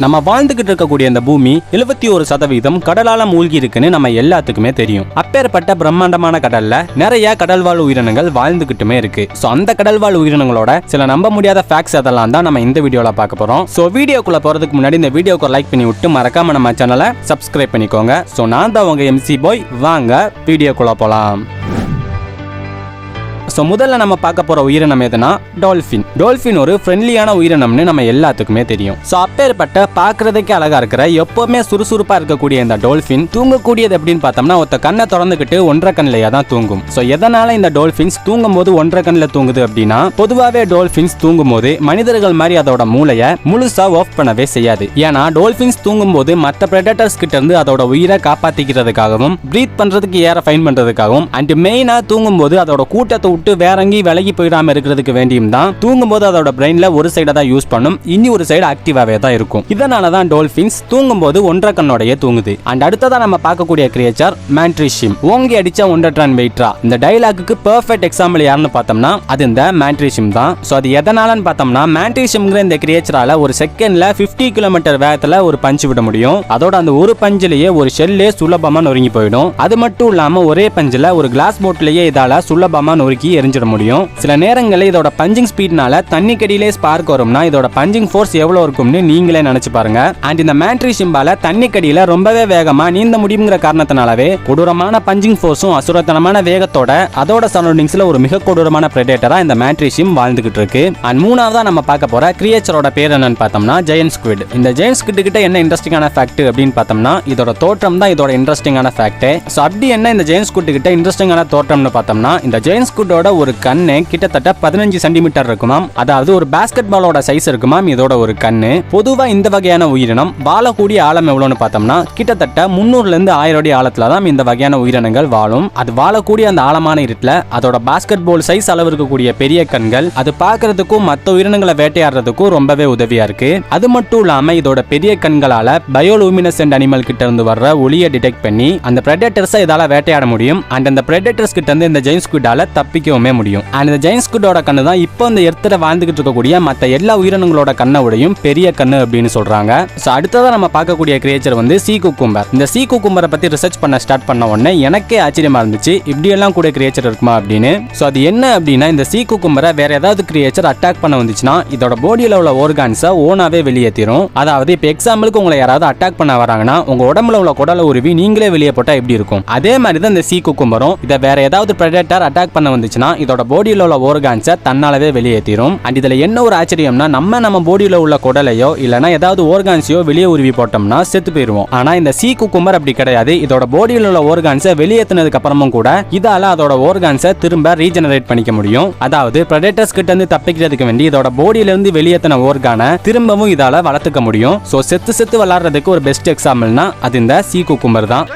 நம்ம வாழ்ந்துகிட்டு இருக்கக்கூடிய இந்த பூமி 71% கடலால மூழ்கி இருக்குன்னு நம்ம எல்லாத்துக்குமே தெரியும். அப்பேற்பட்ட பிரம்மாண்டமான கடல்ல நிறைய கடல்வாழ் உயிரினங்கள் வாழ்ந்துகிட்டுமே இருக்கு. சோ அந்த கடல்வாழ் உயிரினங்களோட சில நம்ப முடியாத ஃபேக்ட்ஸ் அதெல்லாம் தான் நம்ம இந்த வீடியோல பார்க்க போறோம். சோ வீடியோக்குள்ள போறதுக்கு முன்னாடி இந்த வீடியோக்கு லைக் பண்ணி விட்டு மறக்காம நம்ம சேனலை சப்ஸ்கிரைப் பண்ணிக்கோங்க. சோ நான் தான் உங்க MC பாய். வாங்க வீடியோக்குள்ள போலாம். ஸோ முதல்ல நம்ம பார்க்க போற உயிரினம் எதுனா டால்ஃபின். டால்ஃபின் ஒரு ஃப்ரெண்ட்லியான உயிரினம்னு நம்ம எல்லாத்துக்குமே தெரியும். ஸோ அப்பேற்பட்ட பார்க்கறதுக்கே அழகா இருக்கிற எப்பவுமே சுறுசுறுப்பா இருக்கக்கூடிய இந்த டால்ஃபின் தூங்கக்கூடியது எப்படின்னு பார்த்தோம்னா ஒருத்த கண்ணை திறந்துக்கிட்டு ஒன்றரை கண்ணிலேயே தான் தூங்கும். ஸோ எதனால இந்த டால்ஃபின்ஸ் தூங்கும் போது ஒன்றரை கண்ணில் தூங்குது அப்படின்னா பொதுவாகவே டால்ஃபின்ஸ் தூங்கும் போது மனிதர்கள் மாதிரி அதோட மூளையை முழுசா ஆஃப் பண்ணவே செய்யாது. ஏன்னா டால்ஃபின்ஸ் தூங்கும் போது மற்ற பிரெடேட்டர்ஸ் கிட்ட இருந்து அதோட உயிரை காப்பாத்திக்கிறதுக்காகவும் பிரீத் பண்றதுக்கு ஏற ஃபைன் பண்றதுக்காகவும் அண்ட் மெயினா தூங்கும் போது அதோட கூட்டத்தை விட்டு வேற எங்கேயும் விலகி போயிடாம இருக்கிறதுக்கு வேண்டியும் தான் தூங்கும் போது அதோட பிரெயின்ல ஒரு சைடை தான் யூஸ் பண்ணும், இனி ஒரு சைடு ஆக்டிவாவே தான் இருக்கும். இதனால தான் டால்ஃபின்ஸ் தூங்கும் போது ஒன்றரை கண்ணோடையே தூங்குது. அண்ட் அடுத்ததான் நம்ம பார்க்கக்கூடிய கிரியேச்சர் மேன்ட்ரிஷிம். ஓங்கி அடிச்சா 1.5 டன் வெயிட்ரா. இந்த டயலாக்கு பெர்ஃபெக்ட் எக்ஸாம்பிள் யாருன்னு பார்த்தோம்னா அது இந்த மேன்ட்ரிஷிம் தான். ஸோ அது எதனாலன்னு பார்த்தோம்னா மேன்ட்ரிஷிம்ங்கிற இந்த கிரியேச்சரால ஒரு செகண்ட்ல 50 கிலோமீட்டர் வேகத்துல ஒரு பஞ்ச் விட முடியும். அதோட அந்த ஒரு பஞ்சிலேயே ஒரு ஷெல்லே சுலபமா நொறுங்கி போயிடும். அது மட்டும் இல்லாம ஒரே பஞ்சில் ஒரு கிளாஸ் போட்லயே இதால சுலபமா நொறுக்கி எரிஞ்சிட முடியும். சில நேரங்களில் இதோட பஞ்சிங் ஸ்பீட்னால தண்ணி கடியிலே ஸ்பார்க் வரும்னா இதோட பஞ்சிங் ஃபோர்ஸ் எவ்வளவு இருக்கும்னு நீங்களே நினைச்சு பாருங்க. அண்ட் இந்த மேன்ட்ரிஷிம்பால தண்ணி கடியில ரொம்பவே வேகமா நீந்த முடியுங்கிற காரணத்தினாலவே கொடூரமான பஞ்சிங் ஃபோர்ஸும் அசுரத்தனமான வேகத்தோட அதோட சரௌண்டிங்ஸ்ல ஒரு மிக கொடூரமான பிரெடேட்டரா இந்த மேன்ட்ரிஷிம் வாழ்ந்துகிட்டு இருக்கு. அண்ட் மூணாவதா நம்ம பார்க்க போற கிரியேச்சரோட பேர் என்னன்னு பார்த்தோம்னா ஜெயன்ட் ஸ்குவிட். இந்த ஜெயன்ட் ஸ்குவிட் கிட்ட என்ன இன்ட்ரெஸ்டிங்கான ஃபேக்ட் அப்படின்னு பார்த்தோம்னா இதோட தோற்றம் தான் இதோட இன்ட்ரெஸ்டிங்கான ஃபேக்ட். சோ அப்படி என்ன இந்த ஜெயன்ட் ஸ்குவிட் கிட்ட இன்ட்ரெஸ்டிங்கான தோற்றம்னு பார்த்தோம்னா இந்த ஜெயன்ட் ஸ்குவிட்டோட ஒரு கண்ணு கிட்டத்தட்ட 15 சென்டிமீட்டர் இருக்குமாம். அதாவது ஒரு பாஸ்கெட் பாலோட சைஸ் இருக்குமாம் இதோட ஒரு கண்ணு. பொதுவா இந்த வகையான உயிரினம் வாழக்கூடிய ஆழம் எவ்வளவுன்னு பார்த்தோம்னா கிட்டத்தட்ட 300 இருந்து 1000 அடி ஆழத்துல தான் இந்த வகையான உயிரினங்கள் வாழும். அது வாழக்கூடிய அந்த ஆழமான இருட்டுல அதோட பாஸ்கெட் பால் சைஸ் அளவு இருக்கக்கூடிய பெரிய கண்கள் அது பார்க்கறதுக்கும் மற்ற உயிரினங்களை வேட்டையாடுறதுக்கும் ரொம்பவே உதவியா இருக்கு. அது மட்டும் இல்லாம இதோட பெரிய கண்களால பயோலூமினசென்ட் அனிமல் கிட்ட இருந்து வர்ற ஒளியை டிடெக்ட் பண்ணி அந்த பிரெடேட்டர்ஸை இதால வேட்டையாட முடியும். அண்ட் அந்த பிரெடேட்டர்ஸ் கிட்ட இருந்து இந்த ஜெயன்ட் ஸ்குவிட்டால தப்பிக்கவும் முடியும். அண்ட் இந்த ஜெயன்ட் ஸ்குவிட்டோட கண்ணு தான் இப்போ இந்த எர்த்துல வாழ்ந்துகிட்டு இருக்கக்கூடிய மற்ற எல்லா உயிரினங்களோட கண்ணோடையும் பெரிய கண்ணு அப்படின்னு சொல்றாங்க. சோ அடுத்ததா நம்ம பார்க்கக்கூடிய கிரியேச்சர் வந்து சீ குக்கும்பர். இந்த சீ குக்கும்பரை பத்தி ரிசர்ச் பண்ண ஸ்டார்ட் பண்ண உடனே எனக்கே ஆச்சரியமா இருந்துச்சு இப்படி எல்லாம் கூட கிரியேச்சர் இருக்குமா அப்படின்னு. சோ அது என்ன அப்படின்னா இந்த சீ குக்கும்பரை வேற ஏதாவது கிரியேச்சர் அட்டாக் பண்ண வந்துச்சுன்னா இதோட பாடியில உள்ள ஆர்கான்ஸை ஓனாவே வெளியேற்றிரும். அதாவது இப்போ எக்ஸாம்பிளுக்கு உங்களை யாராவது அட்டாக் பண்ண வராங்கன்னா உங்க உடம்புல உள்ள குடலை உருவி நீங்களே வெளியே போட்டா எப்படி இருக்கும், அதே மாதிரி தான் இந்த சீ குக்கும்பரும் இதை வேற ஏதாவது பிரெடேட்டர் அட்டாக் பண்ண வந்துச்சுன்னா இதோட பாடியில உள்ள ஆர்கான்ஸை தன்னாலவே வெளியேற்றிரும். அண்ட் இதுல என்ன ஒரு ஆச்சரியம்னா நம்ம பாடியில உள்ள குடலையோ இல்லனா ஏதாவது ஆர்கான்ஸையோ வெளியே உருவி போட்டோம்னா செத்து போயிருவோம். ஆனா இந்த சீ குக்கும்பர் அப்படி கிடையாது. இதோட பாடியில உள்ள ஆர்கான்ஸை வெளியேற்றினதுக்கு அப்புறமும் கூட இதால அதோட ஆர்கான்ஸை திரும்ப ரீஜெனரேட் பண்ணிக்க முடியும். அதாவது பிரெடேட்டர்ஸ் கிட்ட இருந்து தப்பிக்கிறதுக்கு வேண்டி இதோட பாடியில இருந்து வெளியேற்றின ஆர்கானை திரும்பவும் இதால வளர்த்துக்க முடியும். சோ செத்து விளையாடுறதுக்கு ஒரு பெஸ்ட் எக்ஸாம்பிள்னா அது இந்த சீ குக்கும்பர் தான்.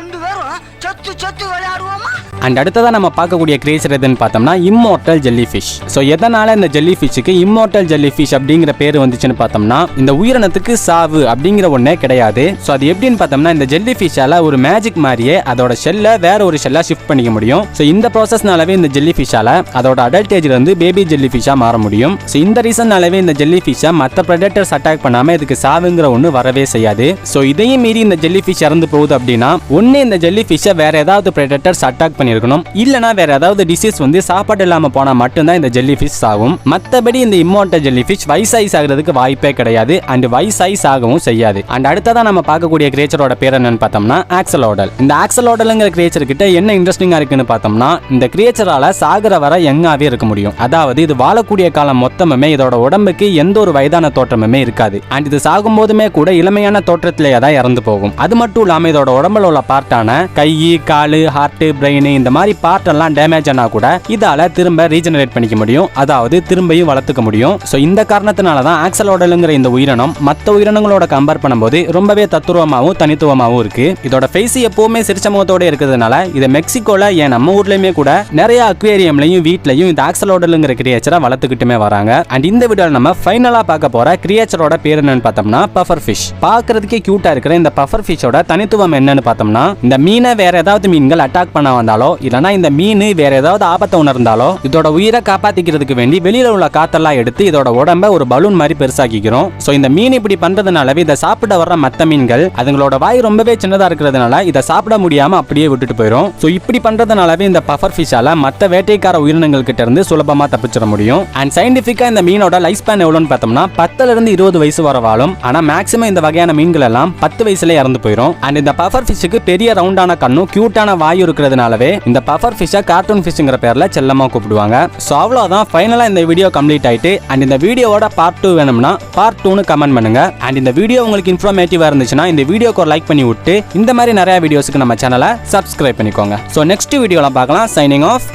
அண்ட் அடுத்ததான் நம்ம பார்க்கக்கூடிய கிரியேச்சர் எதுன்னு பார்த்தோம்னா இம்மோர்டல் ஜெல்லி ஃபிஷ். ஸோ எதனால இந்த ஜெல்லி ஃபிஷ்க்கு இம்மோர்டல் ஜெல்லி ஃபிஷ் அப்படிங்கிற பேர் வந்துச்சுன்னு பார்த்தோம்னா இந்த உயிரினத்துக்கு சாவு அப்படிங்கிற ஒன்னே கிடையாது. ஸோ அது எப்படின்னு பார்த்தோம்னா இந்த ஜெல்லி ஃபிஷ்ஷால ஒரு மேஜிக் மாதிரியே அதோட ஷெல்லை வேற ஒரு ஷெல்லா ஷிஃப்ட் பண்ணிக்க முடியும். ஸோ இந்த ப்ராசஸ்னாலவே இந்த ஜெல்லி ஃபிஷ்ஷால அதோட அடல்ட் ஏஜ்ல இருந்து பேபி ஜெல்லி ஃபிஷ்ஷா மாற முடியும். ஸோ இந்த ரீசன்னாலவே இந்த ஜெல்லி ஃபிஷ்ஷை மற்ற பிரெடேட்டர்ஸ் அட்டாக் பண்ணாம இதுக்கு சாவுங்கிற ஒன்று வரவே செய்யாது. ஸோ இதையும் மீறி இந்த ஜெல்லி ஃபிஷ் இறந்து போகுது அப்படின்னா ஒன்னு இந்த ஜெல்லி ஃபிஷ்ஷை வேற ஏதாவது பிரெடேட்டர்ஸ் அட்டாக் பண்ணி இருக்கணும், இல்லனா வேற ஏதாவது டிசீஸ் வந்து சாப்பாடு இல்லாம போனா மட்டும்தான் இந்த ஜெல்லி ஃபிஷ் ஆகும். மத்தபடி இந்த இம்மோர்டல் ஜெல்லி ஃபிஷ் வயசாயிஸ் ஆகிறதுக்கு வாய்ப்பே கிடையாது அண்ட் வயசாயிஸ் ஆகவும் செய்யாது. அண்ட் அடுத்ததான் நம்ம பார்க்கக்கூடிய கிரியேச்சரோட பேர் என்னன்னு பார்த்தோம்னா ஆக்சலோடல். இந்த ஆக்சலோடல்ங்கிற கிரியேச்சர் கிட்ட என்ன இன்ட்ரெஸ்டிங்கா இருக்குன்னு பார்த்தோம்னா இந்த கிரியேச்சரால சாகர வர யங்காவே இருக்க முடியும். அதாவது இது வாழக்கூடிய காலம் மொத்தமுமே இதோட உடம்புக்கு எந்த ஒரு வயதான தோற்றமுமே இருக்காது. அண்ட் இது சாகும் போதுமே கூட இளமையான தோற்றத்திலேயே தான் இறந்து போகும். அது மட்டும் இல்லாம இதோட உடம்புல உள்ள பார்ட்டான கை, காலு, ஹார்ட், பிரெயின் இந்த மாதிரி பார்ட் எல்லாம் டேமேஜ் ஆனா கூட இதால திரும்ப ரீஜெனரேட் பண்ணிக்க முடியும். அதாவது திரும்பியும் வளர்த்துக்க முடியும். சோ இந்த காரணத்தினால தான் ஆக்சலோடல்ங்கிற இந்த உயிரினம் மற்ற உயிரினங்களோட கம்பேர் பண்ணும்போது ரொம்பவே தத்துருவமாகவும் தனித்துவமாகவும் இருக்கு. இதோட ஃபேஸ் எப்பவுமே சிரிச்ச முகத்தோட இருக்கிறதுனால இதை மெக்சிகோல ஏன் நம்ம ஊர்லயுமே கூட நிறைய அக்வேரியம்லையும் வீட்லயும் இந்த ஆக்சலோடல்ங்கிற கிரியேச்சரை வளர்த்துக்கிட்டுமே வராங்க. அண்ட் இந்த வீடியோல நம்ம ஃபைனலா பார்க்க போற கிரியேச்சரோட பேர் என்னன்னு பார்த்தோம்னா பஃபர் ஃபிஷ். பார்க்கறதுக்கே கியூட்டா இருக்கிற இந்த பஃபர் ஃபிஷோட தனித்துவம் என்னன்னு பார்த்தோம்னா இந்த மீனை வேற ஏதாவது மீன்கள் அட்டாக் பண்ண வந்தாலும் இருந்தாலோ இல்லனா இந்த மீன் வேற ஏதாவது ஆபத்தை உணர்ந்தாலோ இதோட உயிரை காப்பாத்திக்கிறதுக்கு வேண்டி வெளியில உள்ள காத்தெல்லாம் எடுத்து இதோட உடம்ப ஒரு பலூன் மாதிரி பெருசாக்கிக்கிறோம். சோ இந்த மீன் இப்படி பண்றதுனாலவே இதை சாப்பிட வர்ற மத்த மீன்கள் அதுங்களோட வாய் ரொம்பவே சின்னதா இருக்கிறதுனால இதை சாப்பிட முடியாம அப்படியே விட்டுட்டு போயிடும். சோ இப்படி பண்றதுனாலவே இந்த பஃபர் ஃபிஷ்ஷால மத்த வேட்டைக்கார உயிரினங்கள் கிட்ட இருந்து சுலபமா தப்பிச்சிட முடியும். அண்ட் சயின்டிபிக்கா இந்த மீனோட லைஃப் ஸ்பேன் எவ்வளவுன்னு பார்த்தோம்னா 10ல இருந்து 20 வயசு வரை வாழும். ஆனா மேக்ஸிமம் இந்த வகையான மீன்கள் எல்லாம் 10 வயசுல இறந்து போயிடும். அண்ட் இந்த பஃபர் ஃபிஷ்ஷுக்கு பெரிய ரவுண்டான கண்ணும் கியூட்டான வாயு இருக்கிறதுனாலவே இந்த பஃபர் ஃபிஷ்ஷை கார்ட்டூன் ஃபிஷ்ங்கிற பேர்ல செல்லமா கூப்பிடுவாங்க. சோ அவ்வளவுதான், ஃபைனலா இந்த வீடியோ கம்ப்ளீட் ஆயிட்டு. அண்ட் இந்த வீடியோவோட பார்ட் 2 வேணும்னா பார்ட் 2னு கமெண்ட் பண்ணுங்க. அண்ட் இந்த வீடியோ உங்களுக்கு இன்ஃபர்மேட்டிவா இருந்துச்சுன்னா இந்த வீடியோக்கு ஒரு லைக் பண்ணி விட்டு இந்த மாதிரி நிறைய வீடியோஸ்க்கு நம்ம சேனலை சப்ஸ்கிரைப் பண்ணிக்கோங்க. சோ நெக்ஸ்ட் வீடியோல பார்க்கலாம். Signing off.